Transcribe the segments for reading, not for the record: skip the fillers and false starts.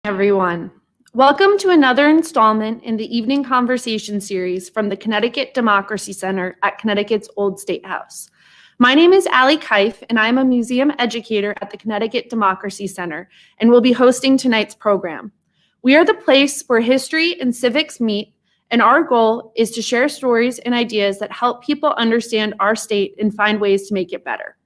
Everyone. Welcome to another installment in the evening conversation series from the Connecticut Democracy Center at Connecticut's Old State House. My name is Allie Keif, and I'm a museum educator at the Connecticut Democracy Center, and will be hosting tonight's program. We are the place where history and civics meet, and our goal is to share stories and ideas that help people understand our state and find ways to make it better.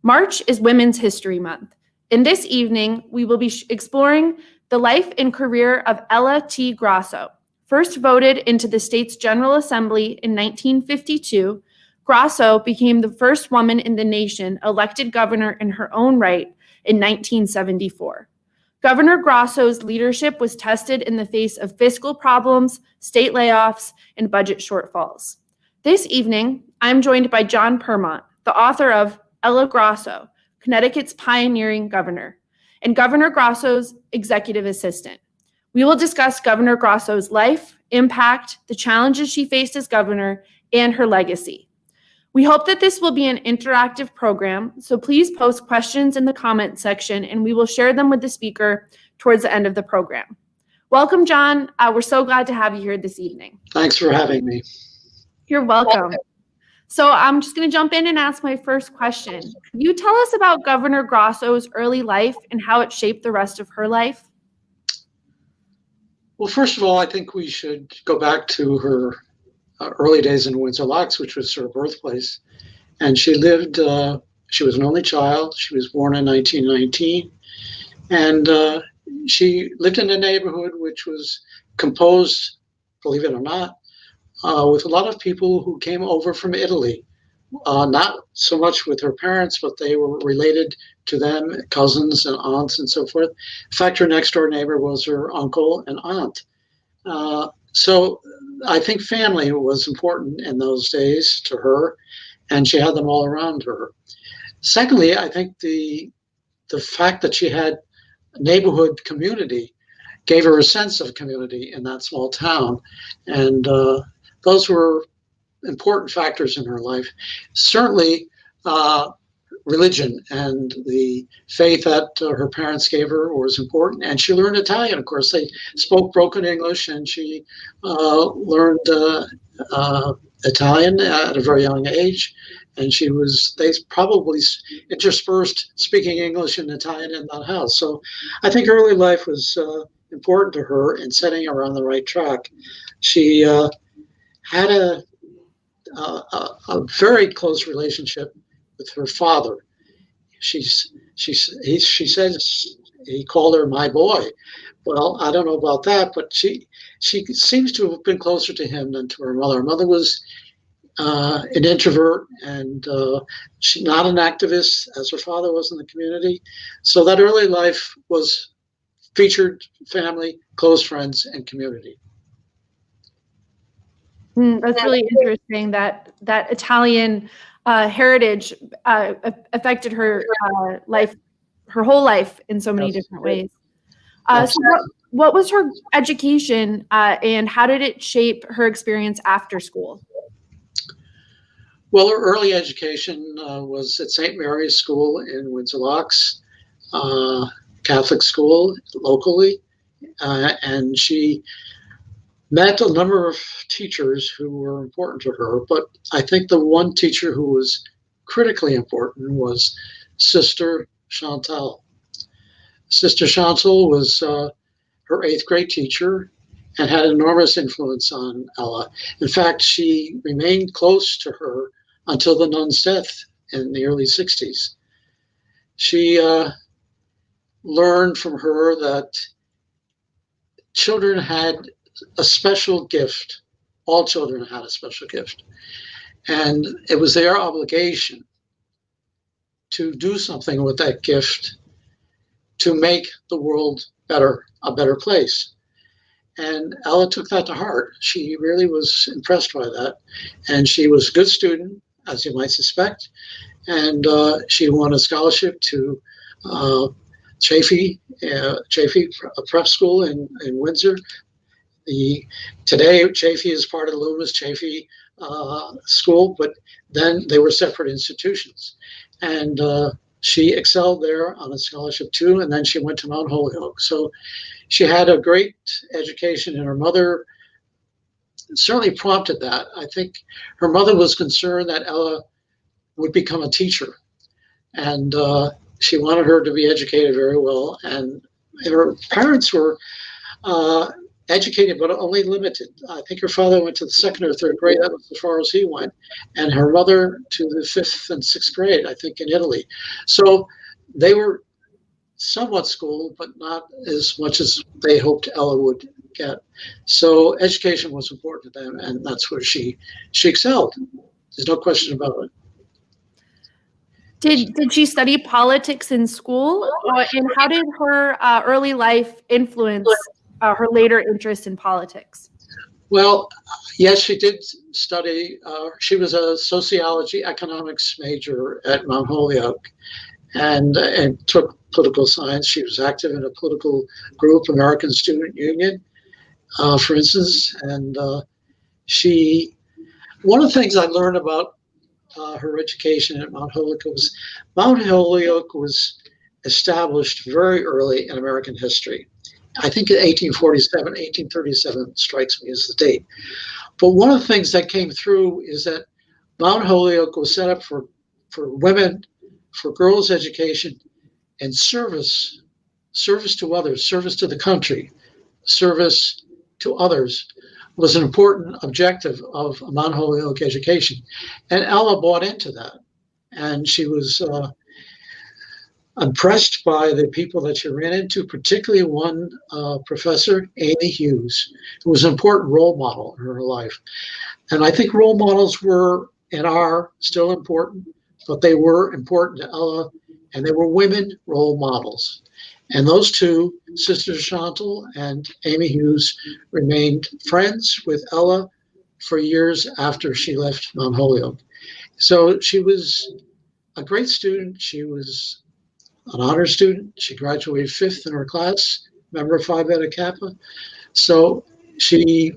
March is Women's History Month. In this evening, we will be exploring the life and career of Ella T. Grasso. First voted into the state's General Assembly in 1952, Grasso became the first woman in the nation elected governor in her own right in 1974. Governor Grasso's leadership was tested in the face of fiscal problems, state layoffs, and budget shortfalls. This evening, I'm joined by Jon Purmont, the author of Ella Grasso, Connecticut's Pioneering Governor, and Governor Grasso's executive assistant. We will discuss Governor Grasso's life, impact, the challenges she faced as governor, and her legacy. We hope that this will be an interactive program, so please post questions in the comment section and we will share them with the speaker towards the end of the program. Welcome, Jon. We're so glad to have you here this evening. Thanks for having me. You're welcome. So I'm just going to jump in and ask my first question. Can you tell us about Governor Grasso's early life and how it shaped the rest of her life? Well, first of all, I think we should go back to her early days in Windsor Locks, which was her birthplace. And she lived, she was an only child. She was born in 1919. And she lived in a neighborhood which was composed, believe it or not, with a lot of people who came over from Italy, not so much with her parents, but they were related to them, cousins and aunts and so forth. In fact, her next door neighbor was her uncle and aunt. So I think family was important in those days to her, and she had them all around her. Secondly, I think the fact that she had a neighborhood community gave her a sense of community in that small town. And those were important factors in her life. Certainly, religion and the faith that her parents gave her was important. And she learned Italian. Of course, they spoke broken English, and she learned Italian at a very young age. And they probably interspersed speaking English and Italian in that house. So I think early life was important to her in setting her on the right track. She had a very close relationship with her father. She says he called her my boy. Well, I don't know about that, but she seems to have been closer to him than to her mother. Her mother was an introvert, and she's not an activist as her father was in the community. So that early life was featured family, close friends, and community. That's really interesting that Italian heritage affected her life, her whole life in so many different ways. So what was her education and how did it shape her experience after school? Well, her early education was at St. Mary's School in Windsor Locks, Catholic school locally, and she met a number of teachers who were important to her, but I think the one teacher who was critically important was Sister Chantal. Sister Chantal was her 8th grade teacher and had enormous influence on Ella. In fact, she remained close to her until the nun's death in the early 60s. She learned from her that children had a special gift. All children had a special gift. And it was their obligation to do something with that gift to make the world better, a better place. And Ella took that to heart. She really was impressed by that. And she was a good student, as you might suspect. And she won a scholarship to Chaffee Prep School in Windsor. Today, Chaffee is part of the Loomis Chaffee School, but then they were separate institutions. And She excelled there on a scholarship too, and then she went to Mount Holyoke. So she had a great education, and her mother certainly prompted that. I think her mother was concerned that Ella would become a teacher, and she wanted her to be educated very well. And her parents were educated, but only limited. I think her father went to the second or third grade. That was as far as he went, and her mother to the fifth and sixth grade, I think, in Italy. So they were somewhat schooled, but not as much as they hoped Ella would get. So education was important to them, and that's where she excelled. There's no question about it. Did she study politics in school, and how did her early life influence her later interest in politics? Well, yes, she did study. She was a sociology economics major at Mount Holyoke, and took political science. She was active in a political group, American Student Union, for instance. And one of the things I learned about her education at Mount Holyoke was established very early in American history. I think in 1847, 1837 strikes me as the date. But one of the things that came through is that Mount Holyoke was set up for women, for girls' education, and service to others, service to the country, service to others was an important objective of Mount Holyoke education. And Ella bought into that. And she was impressed by the people that she ran into, particularly one professor, Amy Hughes, who was an important role model in her life. And I think role models were and are still important, but they were important to Ella, and they were women role models. And those two, Sister Chantal and Amy Hughes, remained friends with Ella for years after she left Mount Holyoke. So she was a great student. She was an honor student. She graduated fifth in her class, member of Phi Beta Kappa. So she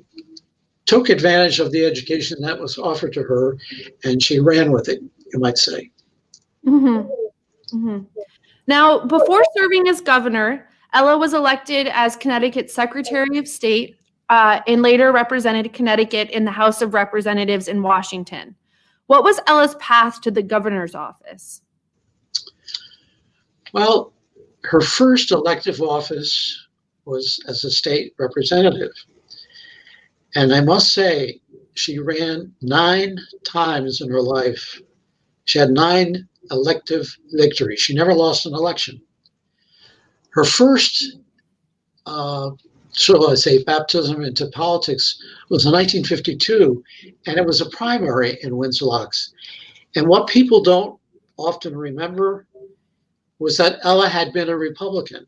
took advantage of the education that was offered to her, and she ran with it, you might say. Mm-hmm. Mm-hmm. Now, before serving as governor, Ella was elected as Connecticut's Secretary of State and later represented Connecticut in the House of Representatives in Washington. What was Ella's path to the governor's office? Well, her first elective office was as a state representative. And I must say, she ran 9 times in her life. She had 9 elective victories. She never lost an election. Her first, shall I say, baptism into politics was in 1952, and it was a primary in Windsor Locks. And what people don't often remember was that Ella had been a Republican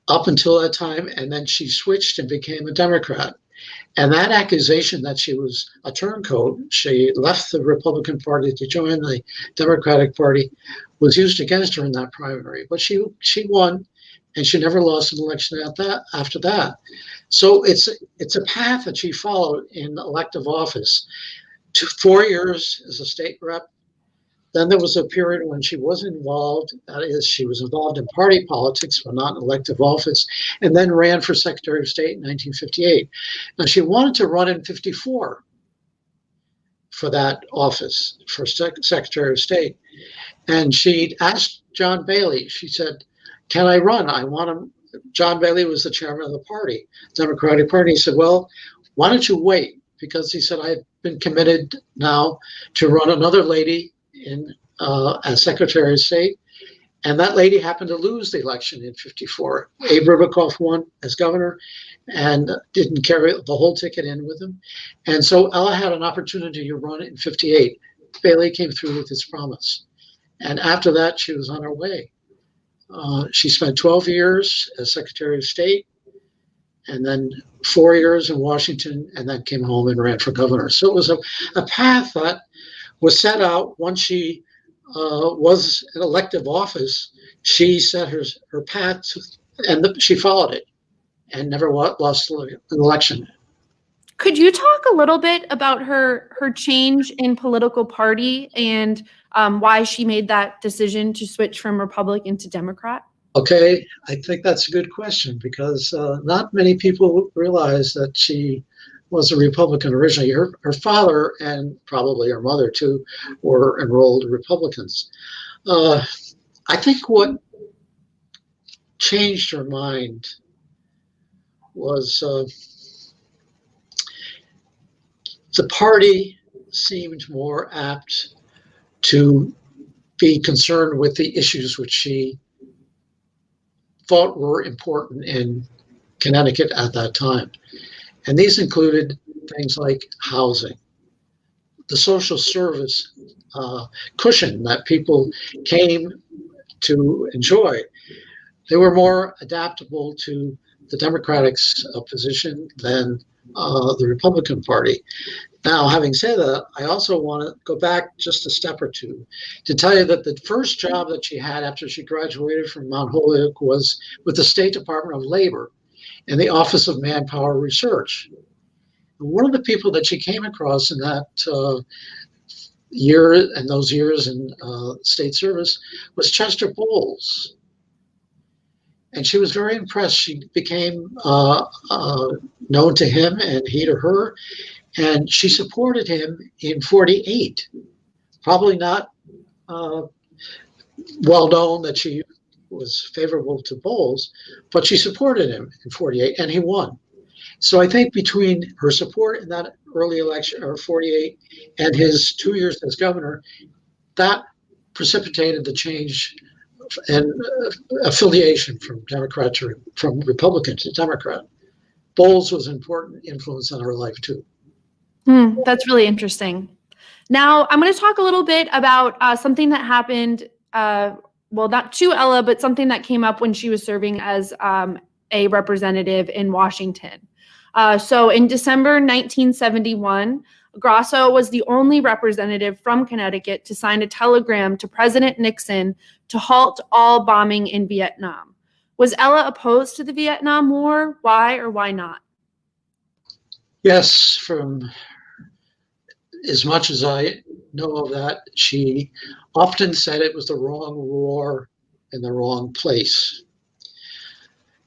up until that time, and then she switched and became a Democrat. And that accusation that she was a turncoat, she left the Republican Party to join the Democratic Party, was used against her in that primary. But she won, and she never lost an election after that. So it's a path that she followed in elective office. 4 years as a state rep. Then there was a period when she was involved, that is, she was involved in party politics, but not in elective office, and then ran for Secretary of State in 1958. Now, she wanted to run in 54 for that office, for Secretary of State. And she asked John Bailey, she said, can I run? I want him. John Bailey was the chairman of the party, Democratic Party. He said, well, why don't you wait? Because he said, I've been committed now to run another lady as Secretary of State, and that lady happened to lose the election in 54. Abe Ribicoff won as governor and didn't carry the whole ticket in with him. And so Ella had an opportunity to run in 58. Bailey came through with his promise. And after that, she was on her way. She spent 12 years as Secretary of State, and then 4 years in Washington, and then came home and ran for governor. So it was a path that was set out once she was in elective office. She set her path, and she followed it, and never lost an election. Could you talk a little bit about her change in political party and why she made that decision to switch from Republican to Democrat? Okay, I think that's a good question because not many people realize that she was a Republican originally. Her father and probably her mother too were enrolled Republicans. I think what changed her mind was the party seemed more apt to be concerned with the issues which she thought were important in Connecticut at that time. And these included things like housing, the social service cushion that people came to enjoy. They were more adaptable to the Democratic's position than the Republican Party. Now, having said that, I also want to go back just a step or two to tell you that the first job that she had after she graduated from Mount Holyoke was with the State Department of Labor in the Office of Manpower Research. And one of the people that she came across in that year and those years in state service was Chester Bowles. And she was very impressed. She became known to him and he to her. And she supported him in 48. Probably not well known that she was favorable to Bowles, but she supported him in 48 and he won. So I think between her support in that early election, or 48, and his 2 years as governor, that precipitated the change and affiliation from Republican to Democrat. Bowles was an important influence on her life too. That's really interesting. Now, I'm going to talk a little bit about something that happened, well, not to Ella, but something that came up when she was serving as a representative in Washington. So in December 1971, Grasso was the only representative from Connecticut to sign a telegram to President Nixon to halt all bombing in Vietnam. Was Ella opposed to the Vietnam War? Why or why not? Yes, from as much as I know of that, she often said it was the wrong war in the wrong place.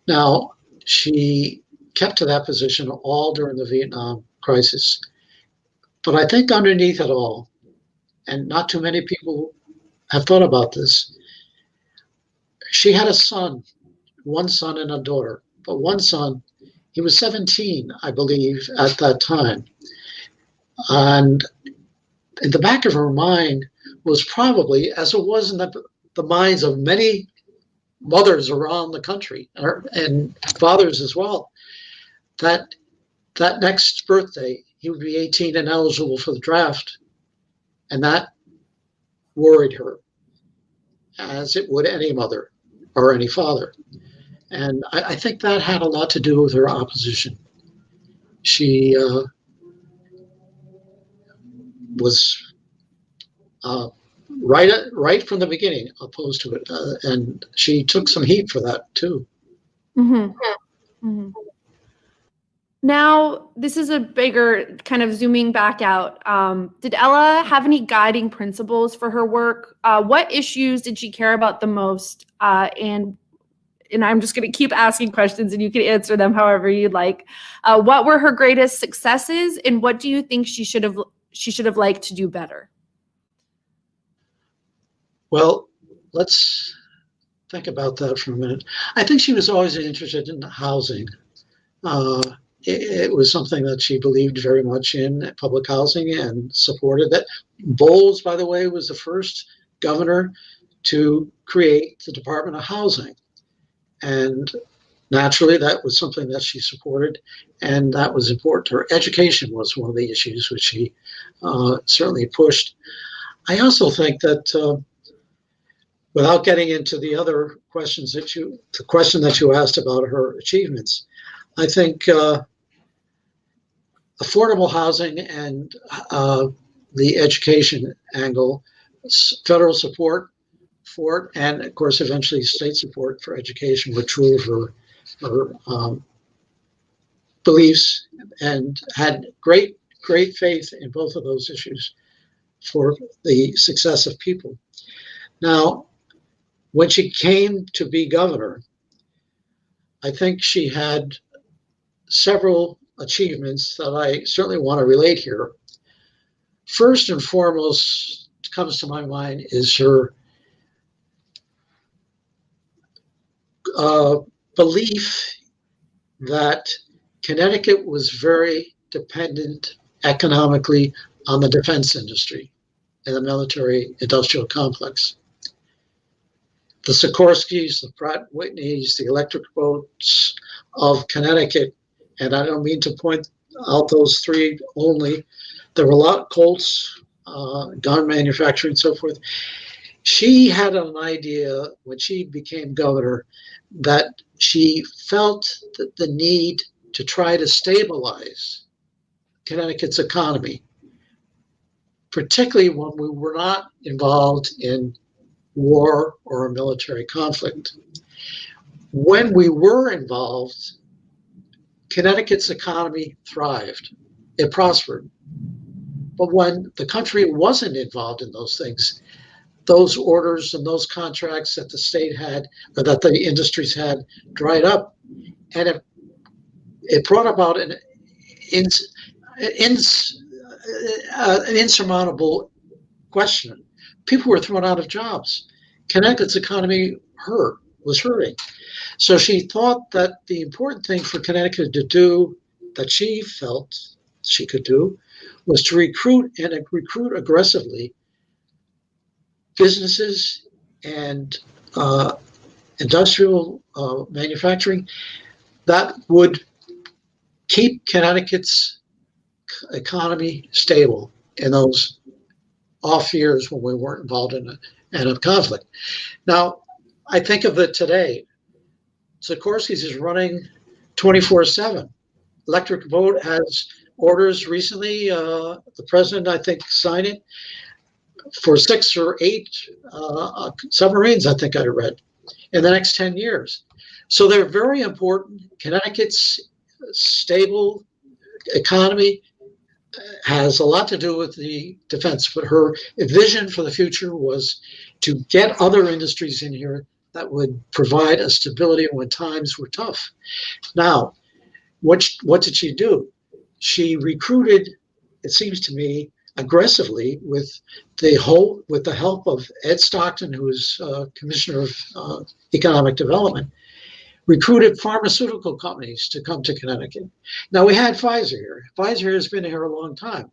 Now, she kept to that position all during the Vietnam crisis. But I think underneath it all, and not too many people have thought about this, she had a son, one son and a daughter. But one son, he was 17, I believe, at that time. And in the back of her mind was probably, as it was in the minds of many mothers around the country, and fathers as well, that next birthday, he would be 18 and eligible for the draft. And that worried her, as it would any mother or any father. And I think that had a lot to do with her opposition. She was right from the beginning opposed to it, and she took some heat for that too. Mm-hmm. Mm-hmm. Now, this is a bigger kind of zooming back out. Did Ella have any guiding principles for her work? What issues did she care about the most? And I'm just going to keep asking questions and you can answer them however you'd like. What were her greatest successes and what do you think she should have liked to do better? Well, let's think about that for a minute. I think she was always interested in housing. It was something that she believed very much in, public housing, and supported that. Bowles, by the way, was the first governor to create the Department of Housing. And naturally, that was something that she supported, and that was important to her. Education was one of the issues which she certainly pushed. I also think that without getting into the other questions the question that you asked about her achievements, I think affordable housing and the education angle, federal support for it, and of course eventually state support for education were true of her beliefs and had great faith in both of those issues for the success of people. Now, when she came to be governor, I think she had several achievements that I certainly want to relate here. First and foremost, comes to my mind is her belief that Connecticut was very dependent economically on the defense industry and the military industrial complex. The Sikorskys, the Pratt Whitneys, the electric boats of Connecticut, and I don't mean to point out those three only. There were a lot, Colts, gun manufacturing, and so forth. She had an idea when she became governor that she felt that the need to try to stabilize Connecticut's economy, particularly when we were not involved in war or a military conflict. When we were involved, Connecticut's economy thrived. It prospered. But when the country wasn't involved in those things, those orders and those contracts that the state had, or that the industries had, dried up. And it brought about an insurmountable question. People were thrown out of jobs. Connecticut's economy was hurting. So she thought that the important thing for Connecticut to do, that she felt she could do, was to recruit aggressively businesses and industrial manufacturing that would keep Connecticut's economy stable in those off years when we weren't involved in a conflict. Now, I think of it today. Sikorsky's is running 24/7. Electric Boat has orders recently. The president, I think, signed it for 6 or 8 submarines, I think I read, in the next 10 years. So they're very important. Connecticut's stable economy has a lot to do with the defense, but her vision for the future was to get other industries in here that would provide a stability when times were tough. Now, what did she do? She recruited, it seems to me, aggressively with the help of Ed Stockton, who was Commissioner of Economic Development, recruited pharmaceutical companies to come to Connecticut. Now, we had Pfizer here. Pfizer has been here a long time,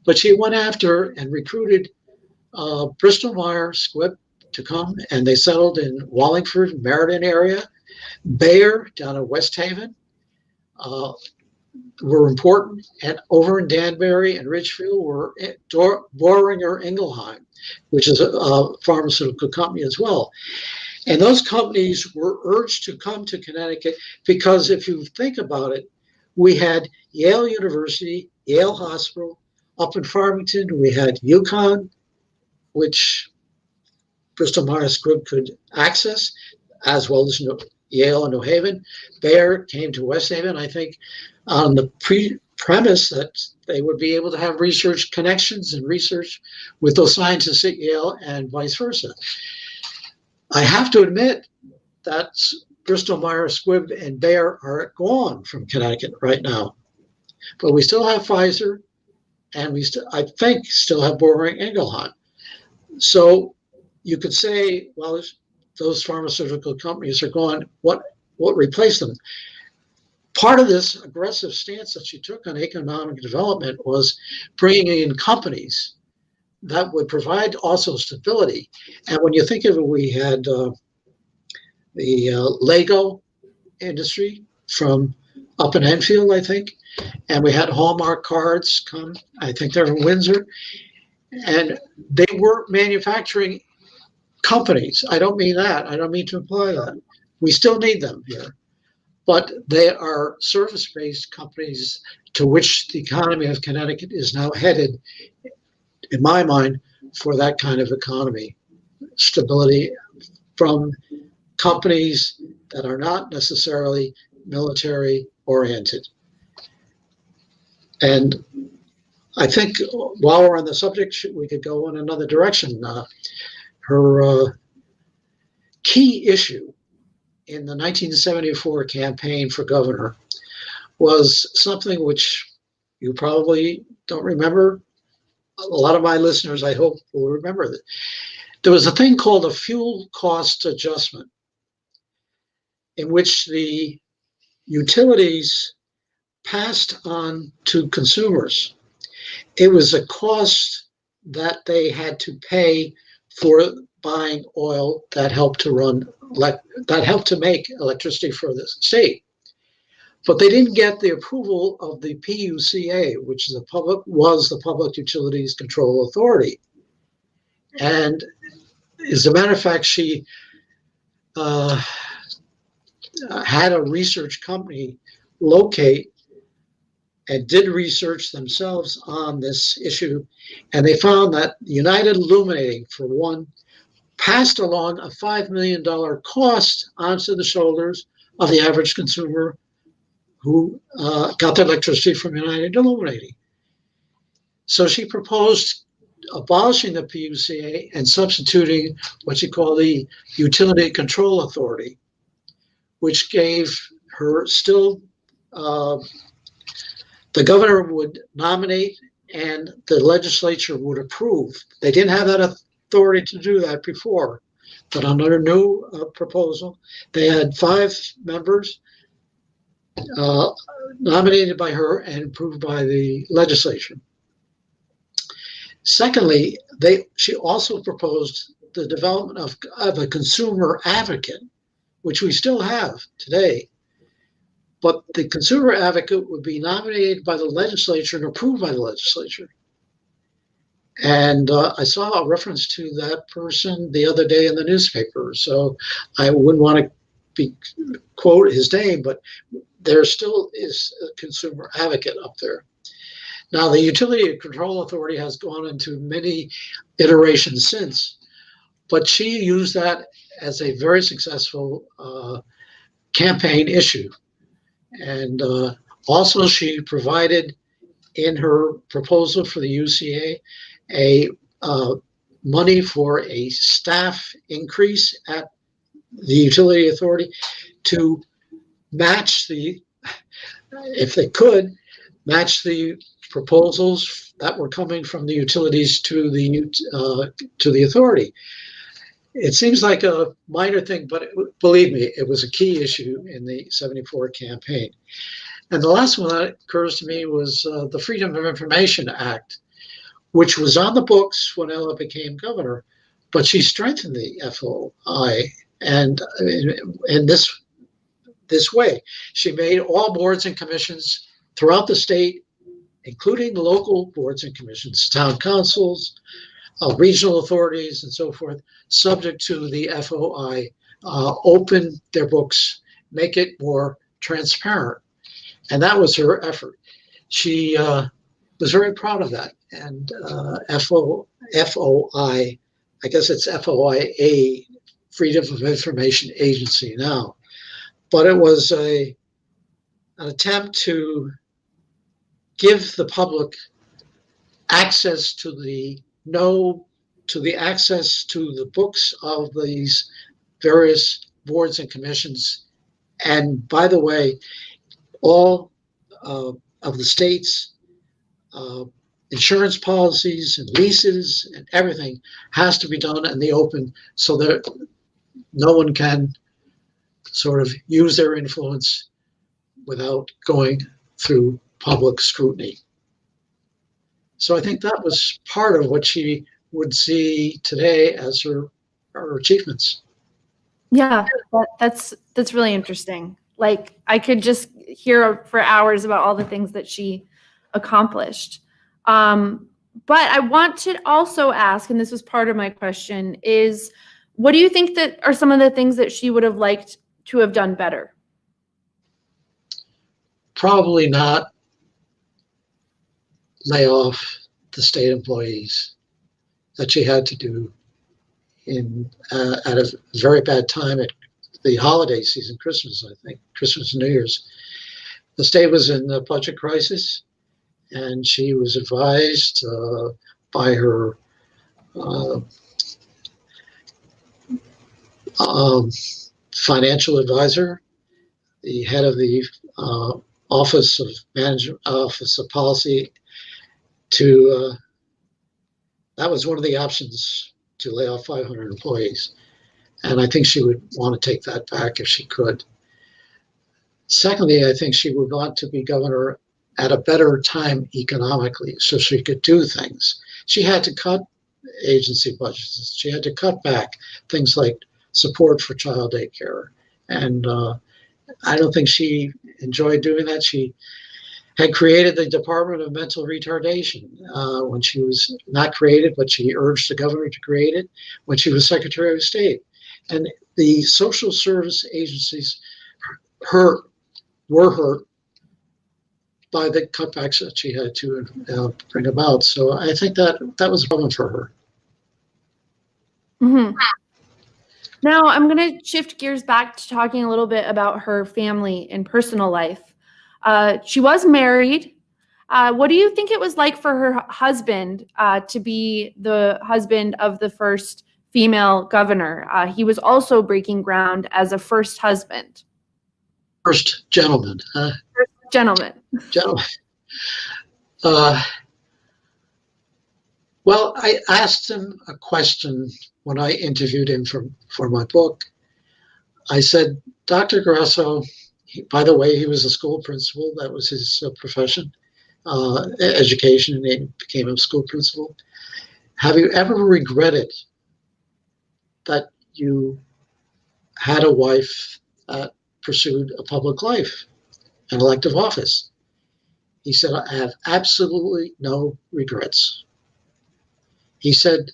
but she went after and recruited Bristol Myers Squibb to come, and they settled in Wallingford, Meriden area. Bayer down in West Haven were important, and over in Danbury and Ridgefield were Boehringer Ingelheim, which is a pharmaceutical company as well. And those companies were urged to come to Connecticut because if you think about it, we had Yale University, Yale Hospital. Up in Farmington, we had UConn, which Bristol Myers Squibb could access, as well as Yale and New Haven. Bayer came to West Haven, I think, on the premise that they would be able to have research connections and research with those scientists at Yale and vice versa. I have to admit that Bristol Myers Squibb and Bayer are gone from Connecticut right now. But we still have Pfizer, and I think still have Boehringer Ingelheim. So you could say, well, those pharmaceutical companies are gone. What replaced them? Part of this aggressive stance that she took on economic development was bringing in companies that would provide also stability. And when you think of it, we had the Lego industry from up in Enfield, I think, and we had Hallmark cards come, I think they're in Windsor, and they were manufacturing companies. I don't mean that. I don't mean to imply that. We still need them here. But they are service-based companies to which the economy of Connecticut is now headed, in my mind, for that kind of economy. Stability from companies that are not necessarily military-oriented. And I think while we're on the subject, we could go in another direction. Her key issue in the 1974 campaign for governor was something which you probably don't remember. A lot of my listeners, I hope, will remember that. There was a thing called a fuel cost adjustment, in which the utilities passed on to consumers. It was a cost that they had to pay for buying oil that helped to make electricity for the state. But they didn't get the approval of the PUCA, which is the Public Utilities Control Authority. And as a matter of fact, she had a research company locate and did research themselves on this issue, and they found that United Illuminating, for one, passed along a $5 million cost onto the shoulders of the average consumer who got their electricity from United Illuminating. So she proposed abolishing the PUCA and substituting what she called the Utility Control Authority, which gave her still the governor would nominate and the legislature would approve. They didn't have that authority to do that before, but under her new proposal, they had 5 members nominated by her and approved by the legislature. Secondly, she also proposed the development of a consumer advocate, which we still have today. But the consumer advocate would be nominated by the legislature and approved by the legislature. And I saw a reference to that person the other day in the newspaper. So I wouldn't want to quote his name, but there still is a consumer advocate up there. Now, the Utility Control Authority has gone into many iterations since, but she used that as a very successful campaign issue. And also she provided in her proposal for the UCA money for a staff increase at the utility authority to match if they could, match the proposals that were coming from the utilities to the authority. It seems like a minor thing, but believe me, it was a key issue in the 74 campaign. And the last one that occurs to me was the Freedom of Information Act, which was on the books when Ella became governor, but she strengthened the FOI. And in this way, she made all boards and commissions throughout the state, including the local boards and commissions, town councils, regional authorities, and so forth, subject to the FOI, open their books, make it more transparent. And that was her effort. She was very proud of that. And FOI, I guess it's FOIA, Freedom of Information Agency now. But it was an attempt to give the public access to the access to the books of these various boards and commissions. And by the way, all of the states' insurance policies and leases and everything has to be done in the open so that no one can sort of use their influence without going through public scrutiny. So I think that was part of what she would see today as her achievements. Yeah, that's really interesting. Like, I could just hear for hours about all the things that she accomplished. But I want to also ask, and this was part of my question, is what do you think that are some of the things that she would have liked to have done better? Probably not lay off the state employees that she had to do at a very bad time at the holiday season, Christmas, I think, Christmas and New Year's. The state was in a budget crisis, and she was advised by her financial advisor, the head of the Office of Management, Office of Policy, to that was one of the options, to lay off 500 employees. And I think she would want to take that back if she could. Secondly, I think she would want to be governor at a better time economically so she could do things. She had to cut agency budgets. She had to cut back things like support for child daycare. And I don't think she enjoyed doing that. She had created the Department of Mental Retardation when she was not created, but she urged the governor to create it when she was Secretary of State. And the social service agencies were hurt by the cutbacks that she had to bring about. So I think that was a problem for her. Mm-hmm. Now I'm going to shift gears back to talking a little bit about her family and personal life. She was married. What do you think it was like for her husband to be the husband of the first female governor? He was also breaking ground as a first husband. First gentleman. First gentleman. Gentleman. Well, I asked him a question when I interviewed him for my book. I said, Dr. Grasso, by the way, he was a school principal. That was his profession, education, and he became a school principal. Have you ever regretted that you had a wife that pursued a public life, an elective office? He said, I have absolutely no regrets. He said,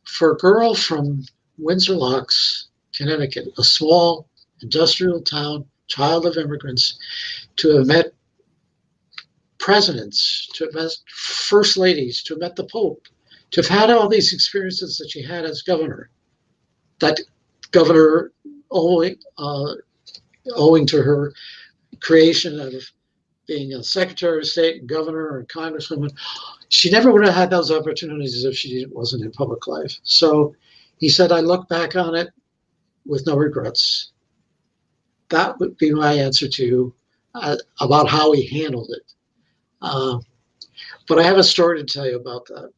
for a girl from Windsor Locks, Connecticut, a small industrial town, child of immigrants, to have met presidents, to have met first ladies, to have met the Pope, to have had all these experiences that she had as governor, that governor owing to her creation of being a Secretary of State and governor and congresswoman, she never would have had those opportunities if she wasn't in public life. So he said, I look back on it with no regrets. That would be my answer to you about how he handled it. But I have a story to tell you about that.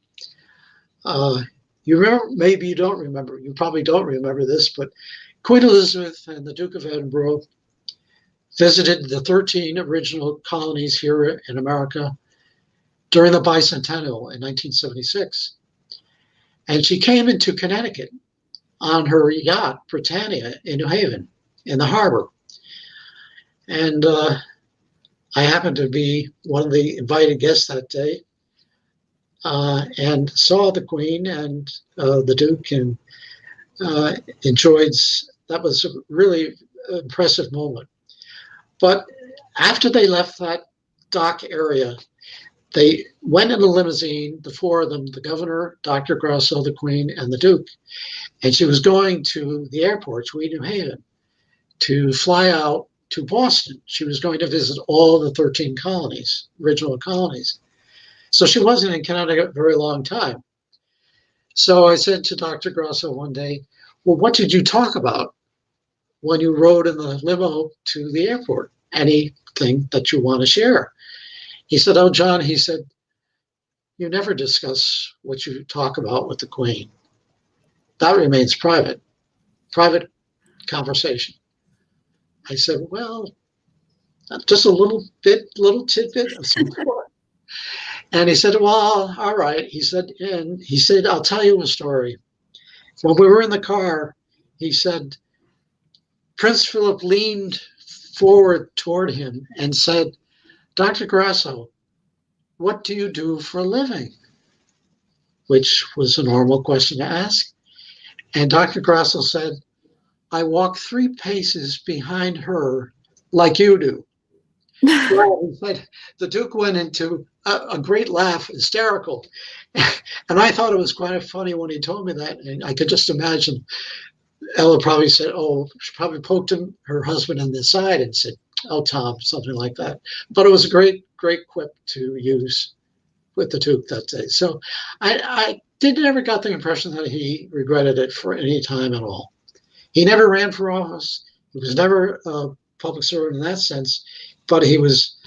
You remember, maybe you don't remember, you probably don't remember this, but Queen Elizabeth and the Duke of Edinburgh visited the 13 original colonies here in America during the bicentennial in 1976. And she came into Connecticut on her yacht, Britannia, in New Haven, in the harbor. And I happened to be one of the invited guests that day and saw the Queen and the Duke and enjoyed, that was a really impressive moment. But after they left that dock area, they went in a limousine, the four of them, the governor, Dr. Grasso, the Queen, and the Duke. And she was going to the airport, to New Haven, to fly out to Boston. She was going to visit all the 13 colonies, original colonies. So she wasn't in Connecticut a very long time. So I said to Dr. Grasso one day, well, what did you talk about when you rode in the limo to the airport? Anything that you want to share? He said, oh, John, he said, you never discuss what you talk about with the Queen. That remains private conversation. I said, well, just a little tidbit of some sort. And he said, well, all right. He said, I'll tell you a story. When we were in the car, he said, Prince Philip leaned forward toward him and said, Dr. Grasso, what do you do for a living? Which was a normal question to ask. And Dr. Grasso said, I walk 3 paces behind her like you do. Well, the Duke went into a great laugh, hysterical. And I thought it was kind of funny when he told me that. And I could just imagine Ella probably said, oh, she probably poked her husband in the side and said, "Oh, Tom," something like that. But it was a great quip to use with the Duke that day. So I didn't ever got the impression that he regretted it for any time at all. He never ran for office. He was never a public servant in that sense, but he was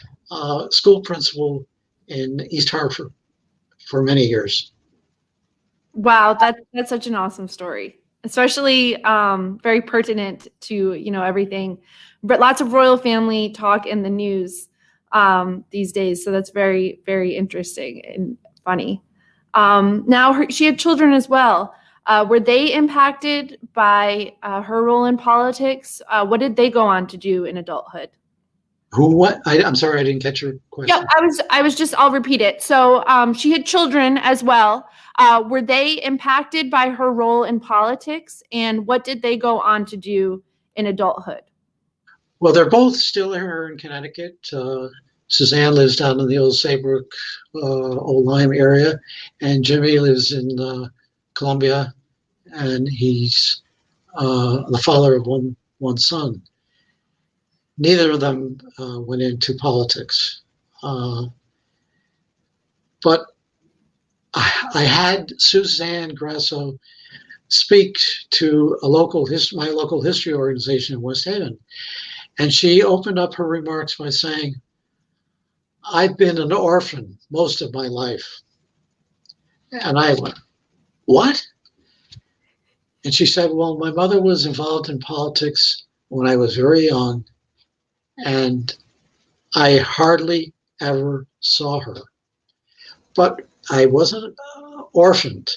school principal in East Hartford for many years. Wow, that's such an awesome story, especially very pertinent to everything, but lots of royal family talk in the news these days. So that's very, very interesting and funny. Now she had children as well. Were they impacted by her role in politics? What did they go on to do in adulthood? Who? What? I'm sorry, I didn't catch your question. Yeah, I'll repeat it. So she had children as well. Were they impacted by her role in politics, and what did they go on to do in adulthood? Well, they're both still here in Connecticut. Suzanne lives down in the old Saybrook, Old Lyme area, and Jimmy lives in Columbia, and he's the father of one son. Neither of them went into politics, but I had Suzanne Grasso speak to my local history organization in West Haven, and she opened up her remarks by saying, "I've been an orphan most of my life." And I went, "What?" And she said, "Well, my mother was involved in politics when I was very young, and I hardly ever saw her. But I wasn't orphaned."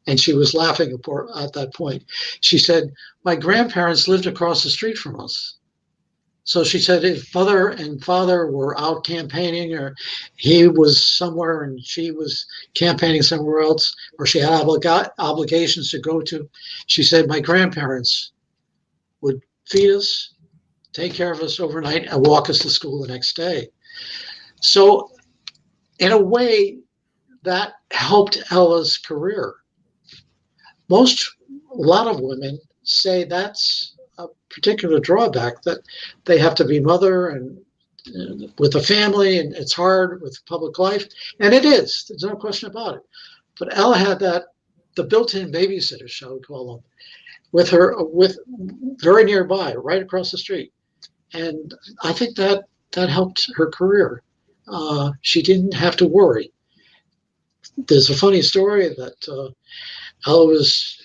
And she was laughing at that point. She said, "My grandparents lived across the street from us." So she said if mother and father were out campaigning, or he was somewhere and she was campaigning somewhere else, or she had obligations to go to, she said my grandparents would feed us, take care of us overnight, and walk us to school the next day. So in a way, that helped Ella's career. A lot of women say that's a particular drawback, that they have to be mother and with a family, and it's hard with public life, and it is. There's no question about it. But Ella had the built-in babysitter, shall we call them, with very nearby, right across the street, and I think that helped her career. She didn't have to worry. There's a funny story that Ella was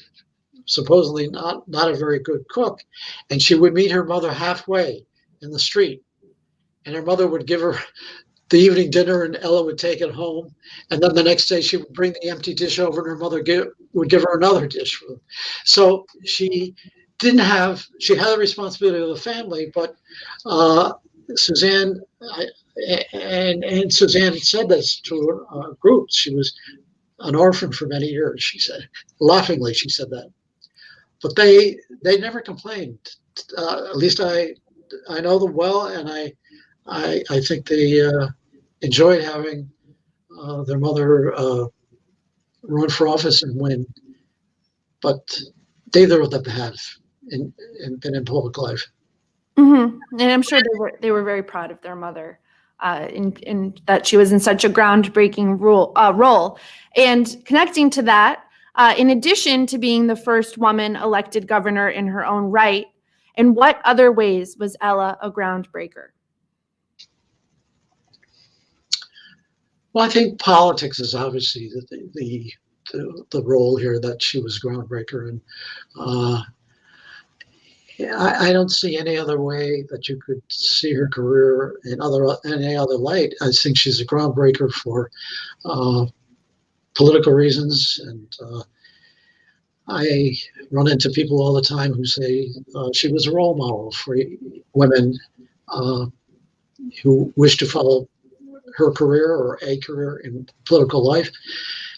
supposedly not a very good cook, and she would meet her mother halfway in the street, and her mother would give her the evening dinner, and Ella would take it home, and then the next day she would bring the empty dish over, and her mother would give her another dish. So she had the responsibility of the family, but Suzanne and Suzanne said this to a group. She was an orphan for many years, she said. Laughingly, she said that. But they never complained. At least I know them well, and I think they enjoyed having their mother run for office and win. But neither of them have been in public life. Mm-hmm. And I'm sure they were very proud of their mother, in that she was in such a groundbreaking role. And connecting to that, in addition to being the first woman elected governor in her own right, in what other ways was Ella a groundbreaker? Well, I think politics is obviously the role here that she was groundbreaker, and I don't see any other way that you could see her career in any other light. I think she's a groundbreaker for political reasons, and I run into people all the time who say she was a role model for women who wish to follow her career or a career in political life.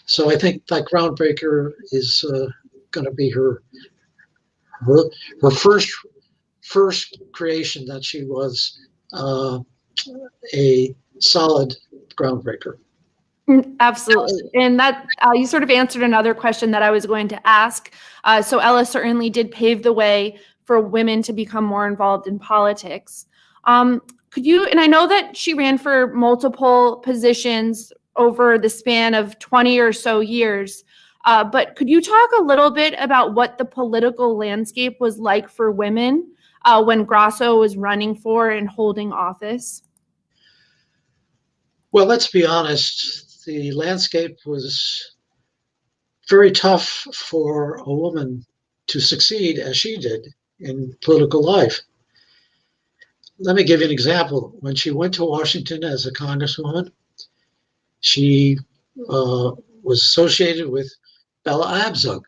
So I think that groundbreaker is going to be her first creation, that she was a solid groundbreaker. Absolutely. And that you sort of answered another question that I was going to ask. So Ella certainly did pave the way for women to become more involved in politics. Could you, and I know that she ran for multiple positions over the span of 20 or so years, but could you talk a little bit about what the political landscape was like for women when Grasso was running for and holding office? Well, let's be honest, the landscape was very tough for a woman to succeed as she did in political life. Let me give you an example. When she went to Washington as a congresswoman, she was associated with Bella Abzug.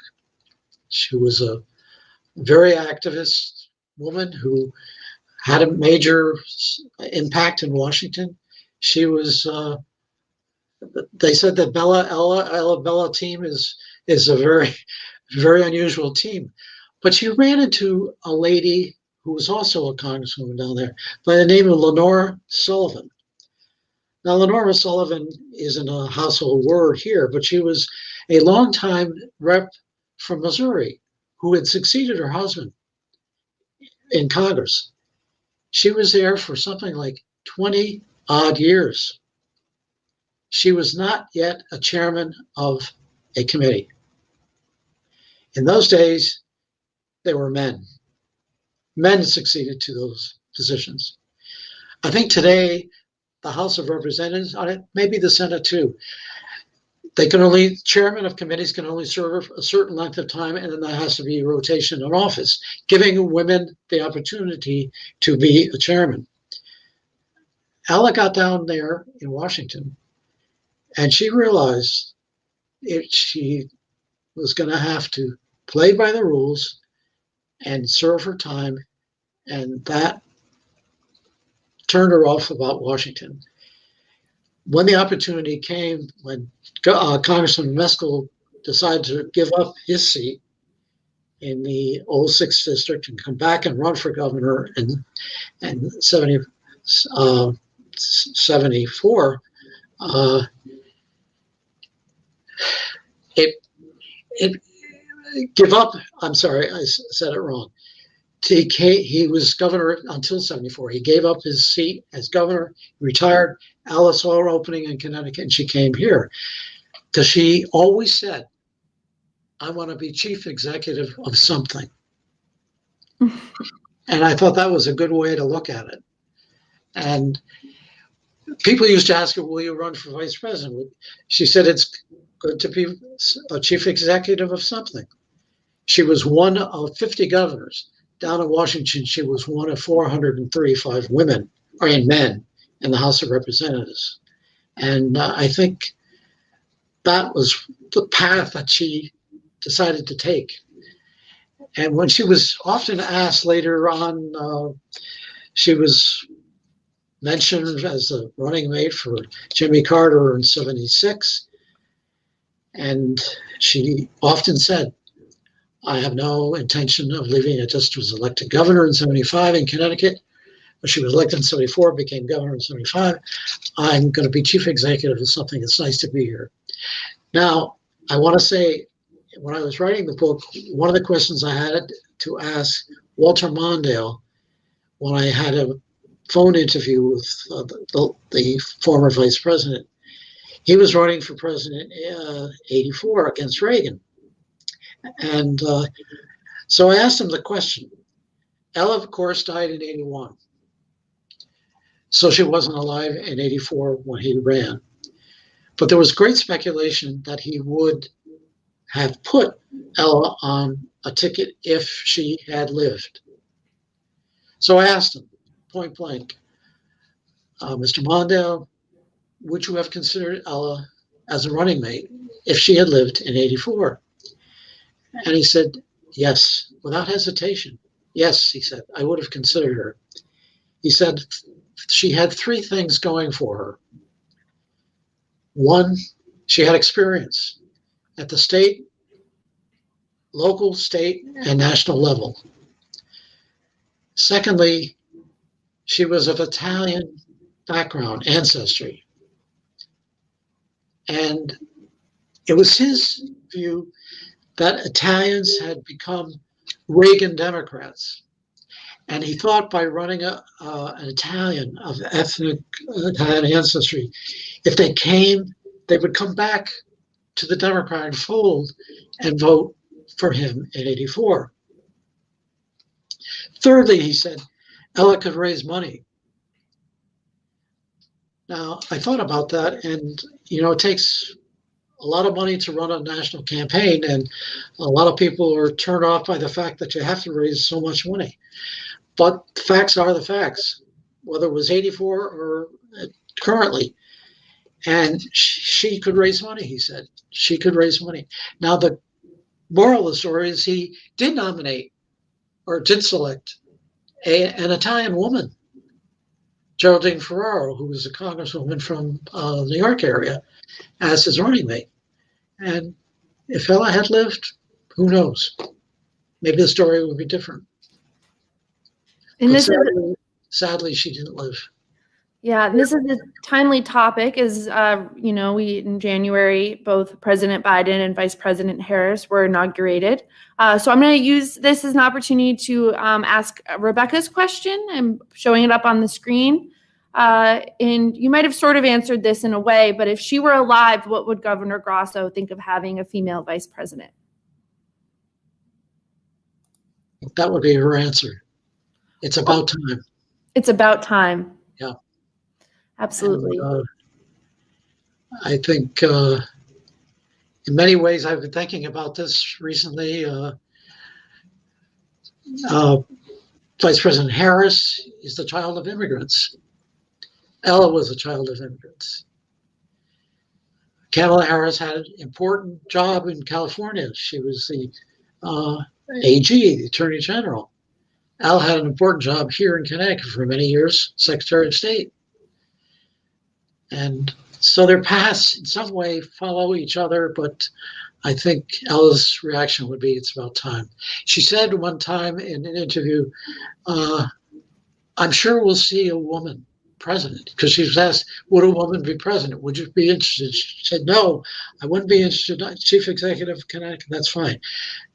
She was a very activist woman who had a major impact in Washington. She was, they said that Bella team is a very, very unusual team. But she ran into a lady who was also a congresswoman down there by the name of Lenora Sullivan. Now, Lenora Sullivan isn't a household word here, but she was a longtime rep from Missouri who had succeeded her husband in Congress. She was there for something like 20 odd years. She was not yet a chairman of a committee. In those days, they were men. Men succeeded to those positions. I think today, the House of Representatives, maybe the Senate too, chairman of committees can only serve a certain length of time, and then there has to be rotation in office, giving women the opportunity to be a chairman. Ella got down there in Washington, and she realized she was going to have to play by the rules and serve her time, and that turned her off about Washington. When the opportunity came, when Congressman Meskel decided to give up his seat in the old 6th District and come back and run for governor in 74, it give up. I'm sorry, I said it wrong. He was governor until 74. He gave up his seat as governor, retired. Alice saw her opening in Connecticut, and she came here because she always said, I want to be chief executive of something. And I thought that was a good way to look at it. And people used to ask her, will you run for vice president? She said, it's good to be a chief executive of something. She was one of 50 governors. Down in Washington, she was one of 435 men in the House of Representatives. And I think that was the path that she decided to take. And when she was often asked later on, she was mentioned as a running mate for Jimmy Carter in 76. And she often said, I have no intention of leaving. I just was elected governor in 75 in Connecticut. But she was elected in 74, became governor in 75. I'm going to be chief executive of something. It's nice to be here. Now, I want to say, when I was writing the book, one of the questions I had to ask Walter Mondale when I had a phone interview with the former vice president, he was running for president in 84 against Reagan. And so I asked him the question. Ella, of course, died in 81. So she wasn't alive in 84 when he ran. But there was great speculation that he would have put Ella on a ticket if she had lived. So I asked him point blank, Mr. Mondale, would you have considered Ella as a running mate if she had lived in 84? And he said, yes, without hesitation. Yes, he said, I would have considered her. He said she had three things going for her. One, she had experience at the state, local, state, and national level. Secondly, she was of Italian background, ancestry. And it was his view that Italians had become Reagan Democrats. And he thought by running an Italian of ethnic Italian ancestry, if they came, they would come back to the Democratic fold and vote for him in '84. Thirdly, he said, Ella could raise money. Now, I thought about that, and it takes a lot of money to run a national campaign, and a lot of people are turned off by the fact that you have to raise so much money. But the facts are the facts, whether it was '84 or currently. And she could raise money, he said. She could raise money. Now, the moral of the story is he did nominate or did select an Italian woman, Geraldine Ferraro, who was a congresswoman from the New York area, as his running mate. And if Ella had lived, who knows? Maybe the story would be different. And this sadly, she didn't live. Yeah, this is a timely topic as, we in January, both President Biden and Vice President Harris were inaugurated. So I'm going to use this as an opportunity to ask Rebecca's question. I'm showing it up on the screen. And you might have sort of answered this in a way, but if she were alive, what would Governor Grasso think of having a female vice president? That would be her answer. It's about time. It's about time. Yeah. Absolutely. And, I think in many ways, I've been thinking about this recently. Vice President Harris is the child of immigrants. Ella was a child of immigrants. Kamala Harris had an important job in California. She was the AG, the Attorney General. Al had an important job here in Connecticut for many years, Secretary of State. And so their paths in some way follow each other, but I think Ella's reaction would be, it's about time. She said one time in an interview, I'm sure we'll see a woman president, because she was asked, would a woman be president? Would you be interested? She said, no, I wouldn't be interested. Chief executive of Connecticut, that's fine.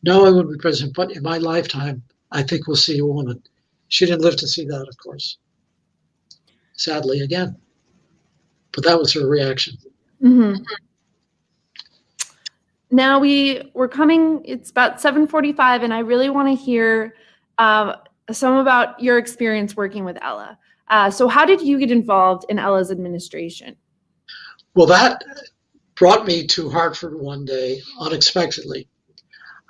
No, I wouldn't be president, but in my lifetime, I think we'll see a woman. She didn't live to see that, of course. Sadly, again. But that was her reaction. Mm-hmm. Now we're coming, it's about 7:45, and I really want to hear some about your experience working with Ella. So how did you get involved in Ella's administration? Well, that brought me to Hartford one day, unexpectedly.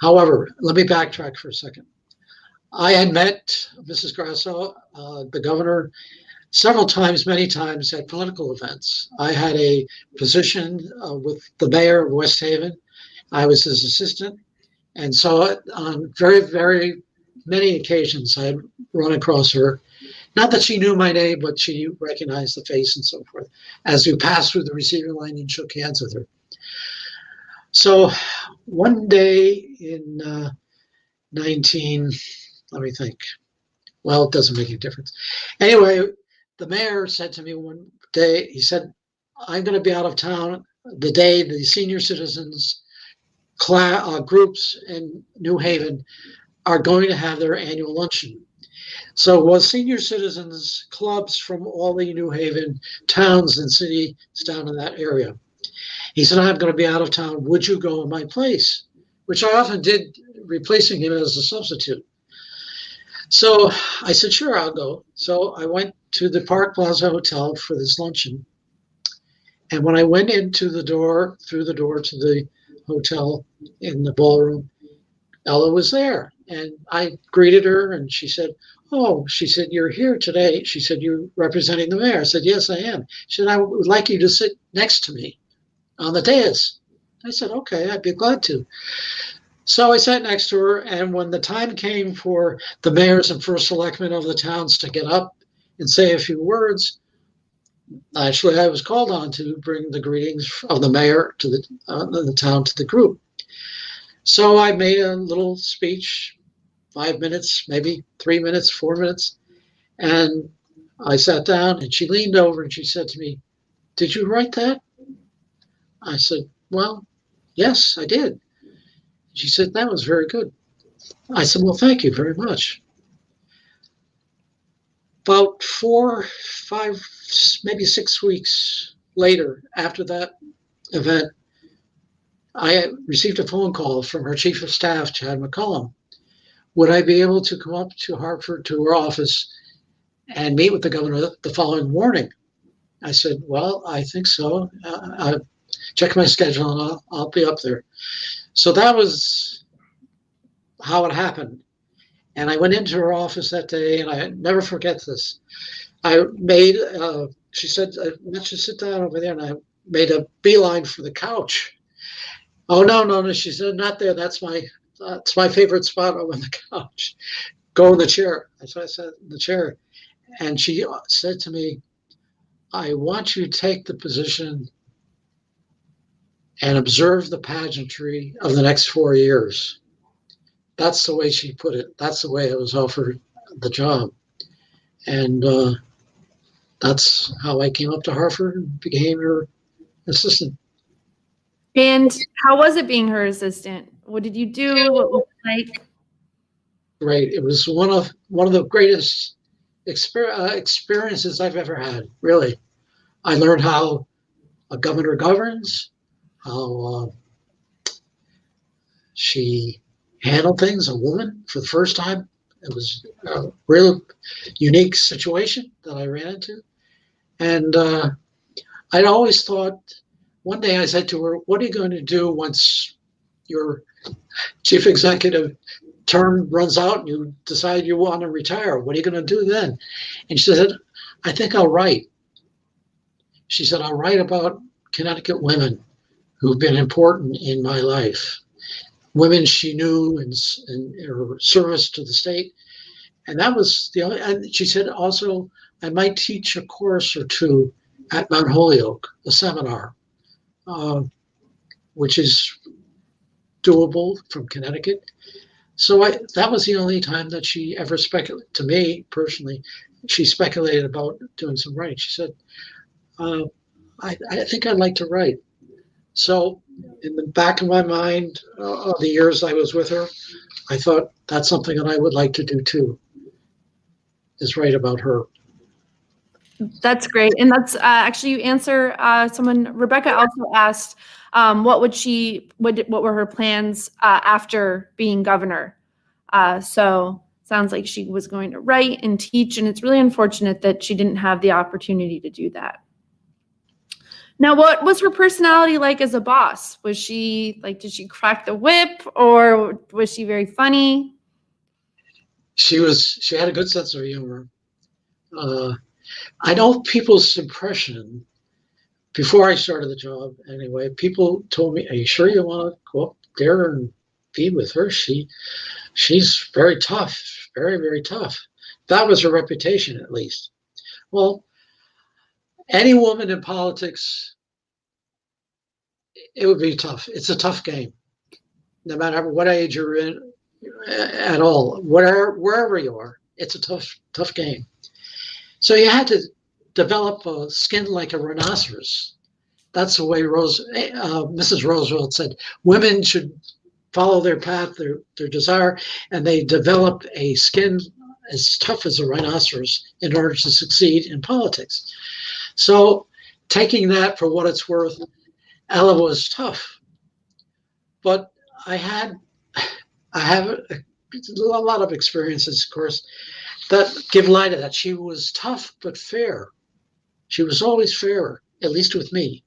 However, let me backtrack for a second. I had met Mrs. Grasso, the governor, several times, many times at political events. I had a position with the mayor of West Haven. I was his assistant. And so on very, very many occasions, I had run across her. Not that she knew my name, but she recognized the face and so forth as we passed through the receiving line and shook hands with her. So one day in let me think. Well, it doesn't make any difference. Anyway, the mayor said to me one day, he said, I'm going to be out of town the day the senior citizens groups in New Haven are going to have their annual luncheon. So it was senior citizens clubs from all the New Haven towns and cities down in that area. He said, I'm going to be out of town. Would you go in my place? Which I often did, replacing him as a substitute. So I said, sure, I'll go. So I went to the Park Plaza Hotel for this luncheon. And when I went through the door to the hotel in the ballroom, Ella was there. And I greeted her and she said, you're here today. She said, you're representing the mayor. I said, yes, I am. She said, I would like you to sit next to me on the dais. I said, okay, I'd be glad to. So I sat next to her, and when the time came for the mayors and first selectmen of the towns to get up and say a few words, actually I was called on to bring the greetings of the mayor to the town to the group. So I made a little speech, 5 minutes, maybe 3 minutes, 4 minutes, and I sat down and she leaned over and she said to me, did you write that? I said, well, yes, I did. She said, that was very good. I said, well, thank you very much. About 4, 5, maybe 6 weeks later, after that event, I received a phone call from her chief of staff, Chad McCullum. Would I be able to come up to Hartford to her office and meet with the governor the following morning? I said, well, I think so. I'll check my schedule and I'll be up there. So that was how it happened. And I went into her office that day, and I never forget this. She said, let's just sit down over there. And I made a beeline for the couch. Oh, no. She said, not there. That's my favorite spot over the couch. Go in the chair. That's what I said, in the chair. And she said to me, I want you to take the position and observe the pageantry of the next 4 years. That's the way she put it. That's the way I was offered the job. And that's how I came up to Hartford and became her assistant. And how was it being her assistant? What did you do? What was it like? Great. It was one of the greatest experiences I've ever had, really. I learned how a governor governs, how she handled things, a woman, for the first time. It was a real unique situation that I ran into. And I'd always thought, one day I said to her, what are you going to do once your chief executive term runs out and you decide you want to retire? What are you going to do then? And she said, I think I'll write. She said, I'll write about Connecticut women who've been important in my life. Women she knew in her service to the state. And that was the only, and she said also, I might teach a course or two at Mount Holyoke, a seminar, which is doable from Connecticut. So that was the only time that she ever speculated, to me personally, she speculated about doing some writing. She said, I think I'd like to write. So in the back of my mind, of the years I was with her, I thought that's something that I would like to do too, is write about her. That's great. And that's actually, you answer Rebecca also asked, what were her plans after being governor? So sounds like she was going to write and teach, and it's really unfortunate that she didn't have the opportunity to do that. Now, what was her personality like as a boss? Was she like, did she crack the whip, or was she very funny? She had a good sense of humor. I know people's impression, before I started the job anyway, people told me, are you sure you want to go up there and be with her? She's very tough, very, very tough. That was her reputation, at least. Well, any woman in politics, it would be tough. It's a tough game, no matter what age you're in at all, wherever you are. It's a tough game. So you had to develop a skin like a rhinoceros. That's the way Mrs. Roosevelt said, women should follow their path, their desire, and they develop a skin as tough as a rhinoceros in order to succeed in politics. So taking that for what it's worth, Ella was tough. But I have a lot of experiences, of course, that give light to that. She was tough but fair. She was always fair, at least with me.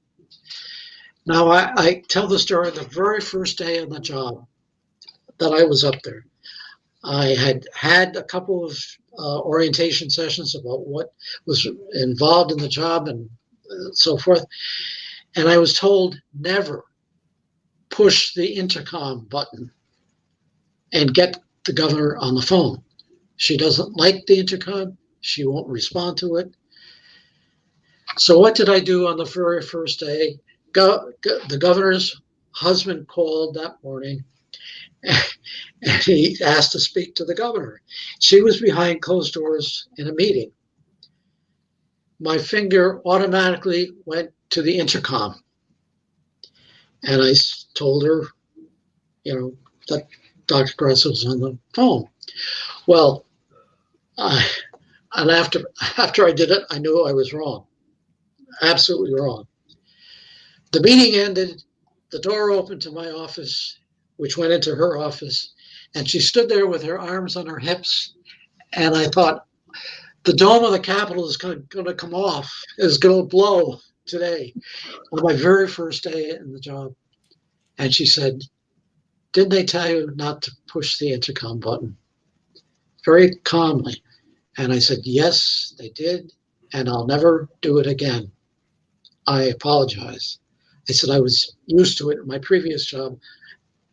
Now, I tell the story the very first day on the job that I was up there. I had a couple of orientation sessions about what was involved in the job and so forth. And I was told, never push the intercom button and get the governor on the phone. She doesn't like the intercom. She won't respond to it. So what did I do on the very first day? The governor's husband called that morning and he asked to speak to the governor. She was behind closed doors in a meeting. My finger automatically went to the intercom. And I told her, that Dr. Grasso was on the phone. Well, And after I did it, I knew I was wrong, absolutely wrong. The meeting ended, the door opened to my office, which went into her office, and she stood there with her arms on her hips. And I thought, the dome of the Capitol is going to come off, is going to blow today on my very first day in the job. And she said, didn't they tell you not to push the intercom button? Very calmly. And I said, yes, they did. And I'll never do it again. I apologize. I said, I was used to it in my previous job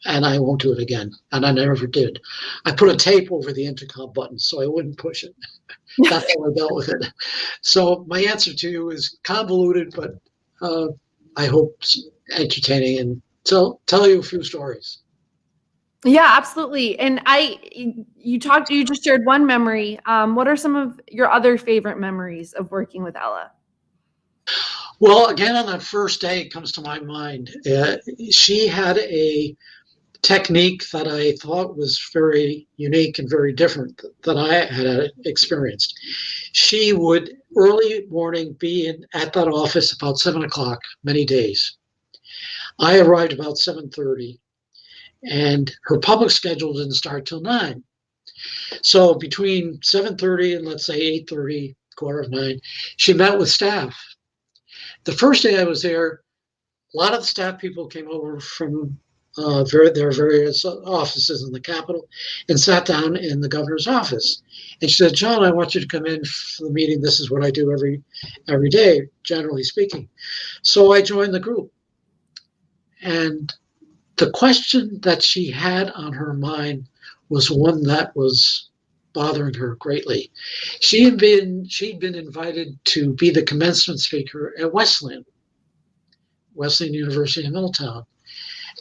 and I won't do it again. And I never did. I put a tape over the intercom button so I wouldn't push it. That's how I dealt with it. So my answer to you is convoluted, but I hope entertaining, and tell you a few stories. Yeah, absolutely. And you just shared one memory. What are some of your other favorite memories of working with Ella? Well, again, on that first day, it comes to my mind. She had a technique that I thought was very unique and very different that I had experienced. She would early morning be at that office about 7 o'clock many days. I arrived about 7:30, and her public schedule didn't start till 9. So between 7:30 and let's say 8:30, quarter of 9, she met with staff. The first day I was there, a lot of the staff people came over from their various offices in the Capitol and sat down in the governor's office. And she said, John, I want you to come in for the meeting. This is what I do every day, generally speaking. So I joined the group. And the question that she had on her mind was one that was bothering her greatly. She'd been invited to be the commencement speaker at Wesleyan University in Middletown.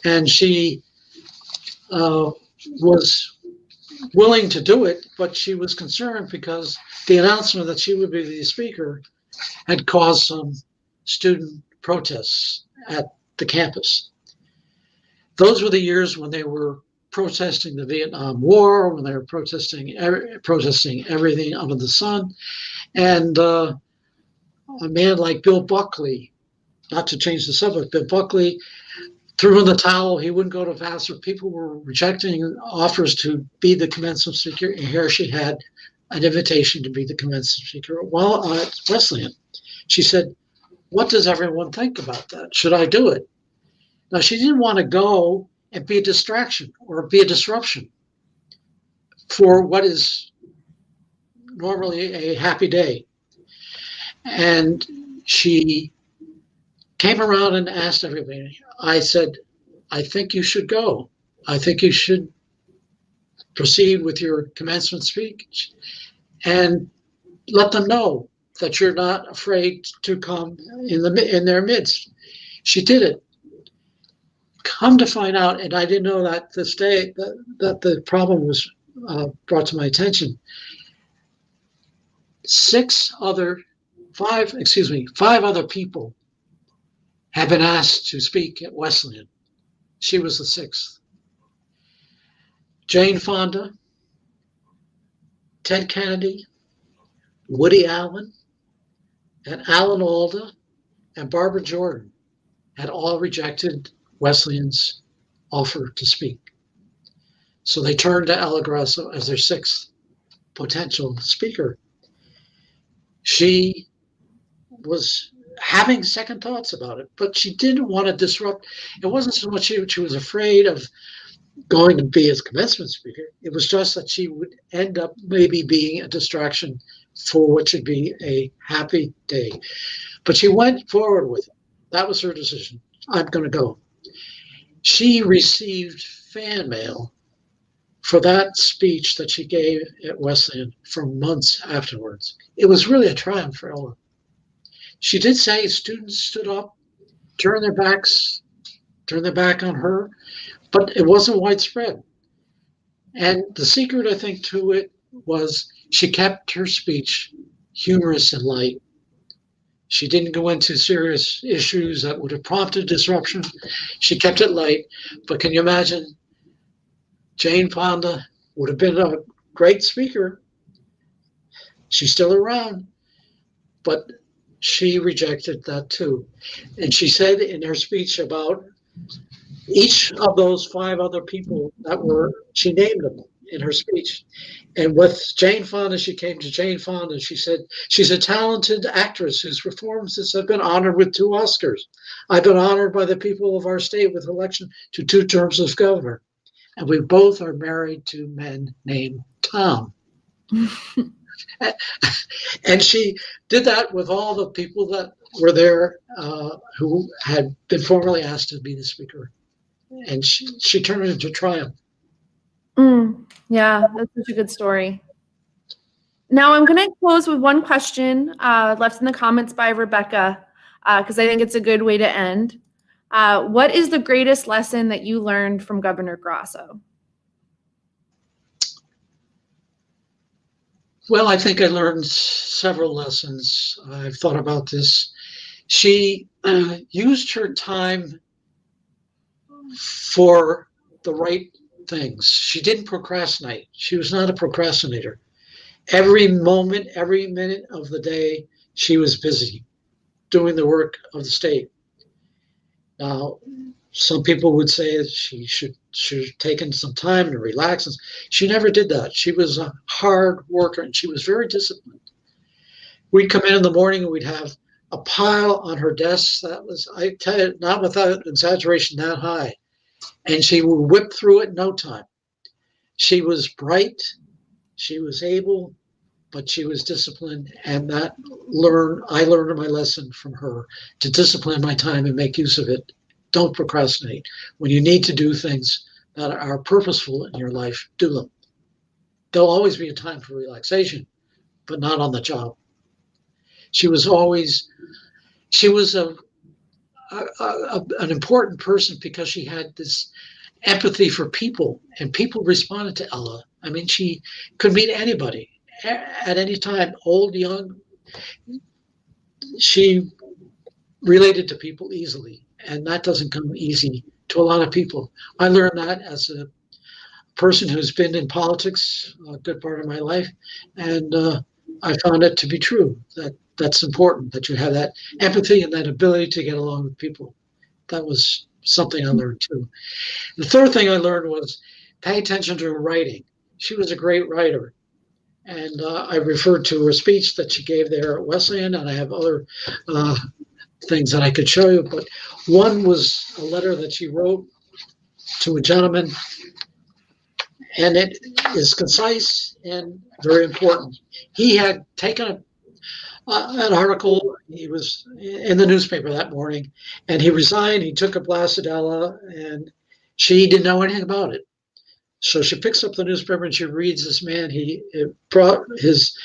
And she was willing to do it, but she was concerned because the announcement that she would be the speaker had caused some student protests at the campus. Those were the years when they were protesting the Vietnam War, when they were protesting everything under the sun. And a man like Bill Buckley, not to change the subject, Bill Buckley threw in the towel. He wouldn't go to Vassar. People were rejecting offers to be the commencement speaker. And here she had an invitation to be the commencement speaker while at Wesleyan. She said, what does everyone think about that? Should I do it? Now, she didn't want to go and be a distraction or be a disruption for what is normally a happy day. And she came around and asked everybody. I said, I think you should go. I think you should proceed with your commencement speech and let them know that you're not afraid to come in their midst. She did it. Come to find out, and I didn't know that this day that the problem was brought to my attention. 5 other people had been asked to speak at Wesleyan. She was the 6th. Jane Fonda, Ted Kennedy, Woody Allen, and Alan Alda, and Barbara Jordan had all rejected Wesleyan's offer to speak. So they turned to Ella Grasso as their 6th potential speaker. She was having second thoughts about it, but she didn't want to disrupt. It wasn't so much she was afraid of going to be as commencement speaker. It was just that she would end up maybe being a distraction for what should be a happy day. But she went forward with it. That was her decision. I'm going to go. She received fan mail for that speech that she gave at Wesleyan for months afterwards. It was really a triumph for Ella. She did say students stood up, turned their back on her, but it wasn't widespread. And the secret, I think, to it was she kept her speech humorous and light. She didn't go into serious issues that would have prompted disruption. She kept it light. But can you imagine? Jane Fonda would have been a great speaker. She's still around, but she rejected that too. And she said in her speech about each of those 5 other people she named them in her speech. And with Jane Fonda, she came to Jane Fonda. She said, she's a talented actress whose performances have been honored with 2 Oscars. I've been honored by the people of our state with election to 2 terms as governor. And we both are married to men named Tom. And she did that with all the people that were there who had been formally asked to be the speaker. And she turned it into triumph. Yeah, that's such a good story. Now I'm going to close with one question left in the comments by Rebecca, because I think it's a good way to end. What is the greatest lesson that you learned from Governor Grasso? Well, I think I learned several lessons. I've thought about this. She used her time for the right things. She didn't procrastinate. She was not a procrastinator. Every moment, every minute of the day, she was busy doing the work of the state. Now, some people would say that she should have taken some time to relax. She never did that. She was a hard worker and she was very disciplined. We'd come in the morning and we'd have a pile on her desk that was, I tell you, not without exaggeration, that high. And she would whip through it in no time. She was bright, she was able, but she was disciplined. And I learned my lesson from her, to discipline my time and make use of it. Don't procrastinate. When you need to do things that are purposeful in your life, do them. There'll always be a time for relaxation, but not on the job. She was an important person because she had this empathy for people, and people responded to Ella. I mean, she could meet anybody at any time, old, young. She related to people easily, and that doesn't come easy to a lot of people. I learned that as a person who's been in politics a good part of my life, and I found it to be true, that's important, that you have that empathy and that ability to get along with people. That was something I learned too. The third thing I learned was pay attention to her writing. She was a great writer. And I referred to her speech that she gave there at Wesleyan, and I have other things that I could show you. But one was a letter that she wrote to a gentleman, and it is concise and very important. He had taken an article, he was in the newspaper that morning, and he resigned. He took a blast at Ella, and she didn't know anything about it. So she picks up the newspaper and she reads this man. He brought his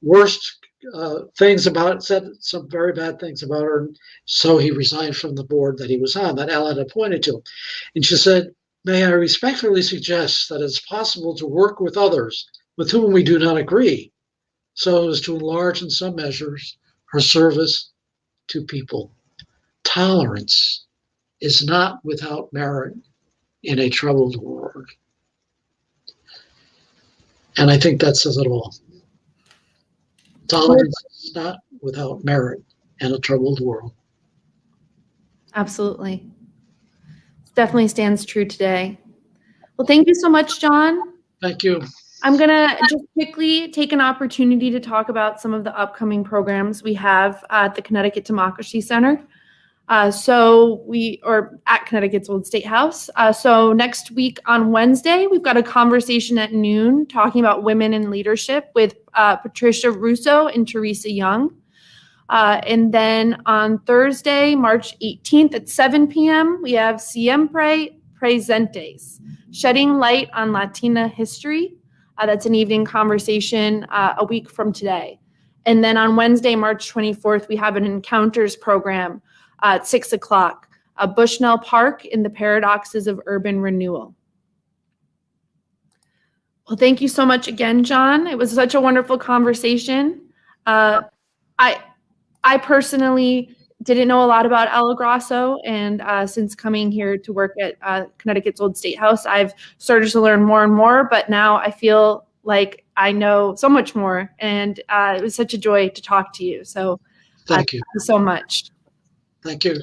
worst things about it, said some very bad things about her. So he resigned from the board that he was on, that Ella had appointed to him. And she said, "May I respectfully suggest that it's possible to work with others with whom we do not agree, so as to enlarge in some measures her service to people. Tolerance is not without merit in a troubled world." And I think that says it all. Tolerance is not without merit in a troubled world. Absolutely. It definitely stands true today. Well, thank you so much, Jon. Thank you. I'm going to just quickly take an opportunity to talk about some of the upcoming programs we have at the Connecticut Democracy Center. At Connecticut's Old State House. So next week on Wednesday, we've got a conversation at noon talking about women in leadership with Patricia Russo and Teresa Young. And then on Thursday, March 18th at 7 p.m., we have Siempre Presentes, Shedding Light on Latina History. That's an evening conversation a week from today. And then on Wednesday, March 24th, we have an Encounters program at 6 o'clock, Bushnell Park in the Paradoxes of Urban Renewal. Well, thank you so much again, Jon. It was such a wonderful conversation. I personally didn't know a lot about Ella Grasso, and since coming here to work at Connecticut's Old State House, I've started to learn more and more, but now I feel like I know so much more, and it was such a joy to talk to you. So Thank you. thank you so much. Thank you.